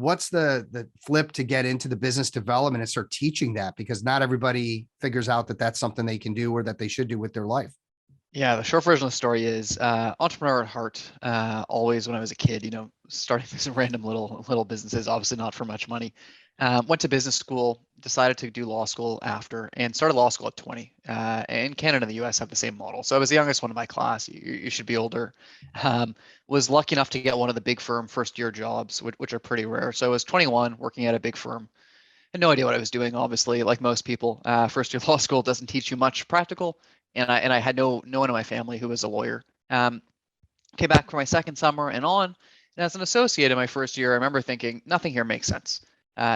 what's the flip to get into the business development and start teaching that? Because not everybody figures out that that's something they can do or that they should do with their life. Yeah, the short version of the story is entrepreneur at heart. Always when I was a kid, starting these random little businesses, obviously not for much money. Went to business school, decided to do law school after, and started law school at 20. And Canada and the US have the same model. So I was the youngest one in my class. You should be older. Was lucky enough to get one of the big firm first year jobs, which are pretty rare. So I was 21 working at a big firm. Had no idea what I was doing, obviously, like most people. First year law school doesn't teach you much practical, and I had no one in my family who was a lawyer. Came back for my second summer and on, and as an associate in my first year, I remember thinking nothing here makes sense.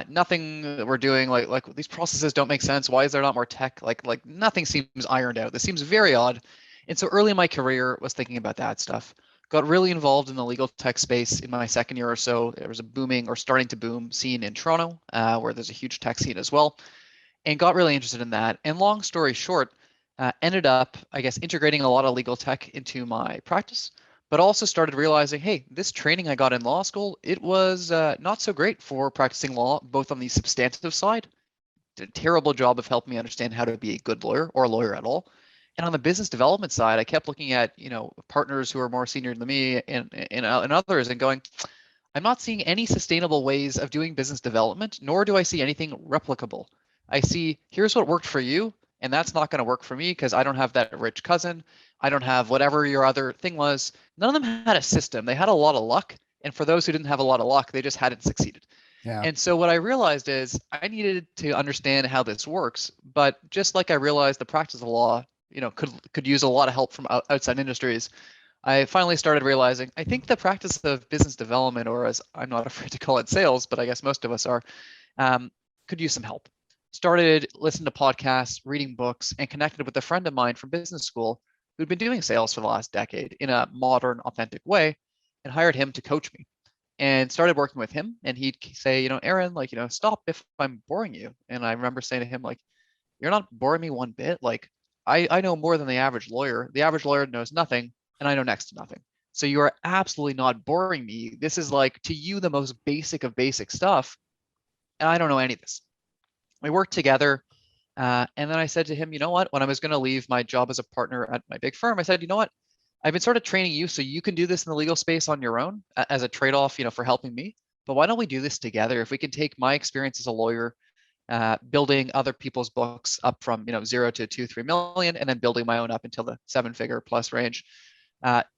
Nothing that we're doing, like these processes don't make sense. Why is there not more tech? Like nothing seems ironed out. This seems very odd. And so early in my career, was thinking about that stuff. Got really involved in the legal tech space in my second year or so. There was a booming or starting to boom scene in Toronto, where there's a huge tech scene as well, and got really interested in that. And long story short, ended up, I guess, integrating a lot of legal tech into my practice, but also started realizing, hey, this training I got in law school, it was not so great for practicing law, both on the substantive side, did a terrible job of helping me understand how to be a good lawyer or a lawyer at all. And on the business development side, I kept looking at, partners who are more senior than me and others and going, I'm not seeing any sustainable ways of doing business development, nor do I see anything replicable. I see, here's what worked for you, and that's not going to work for me because I don't have that rich cousin. I don't have whatever your other thing was. None of them had a system. They had a lot of luck. And for those who didn't have a lot of luck, they just hadn't succeeded. Yeah. And so what I realized is I needed to understand how this works. But just like I realized the practice of law, could use a lot of help from outside industries, I finally started realizing I think the practice of business development, or as I'm not afraid to call it sales, but I guess most of us are, could use some help. Started listening to podcasts, reading books, and connected with a friend of mine from business school who'd been doing sales for the last decade in a modern, authentic way, and hired him to coach me. And started working with him, and he'd say, Aaron, stop if I'm boring you. And I remember saying to him, like, you're not boring me one bit. Like, I know more than the average lawyer. The average lawyer knows nothing, and I know next to nothing. So you are absolutely not boring me. This is like to you the most basic of basic stuff, and I don't know any of this. We worked together, and then I said to him, you know what? When I was going to leave my job as a partner at my big firm, I said, you know what? I've been sort of training you so you can do this in the legal space on your own as a trade-off, for helping me. But why don't we do this together? If we can take my experience as a lawyer, building other people's books up from 0 to 2, 3 million, and then building my own up until the 7-figure plus range,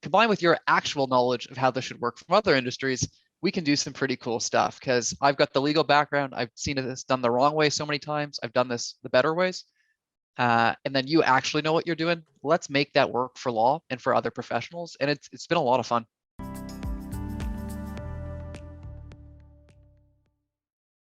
combined with your actual knowledge of how this should work from other industries, we can do some pretty cool stuff. Because I've got the legal background, I've seen this done the wrong way so many times, I've done this the better ways. And then you actually know what you're doing. Let's make that work for law and for other professionals. And it's been a lot of fun.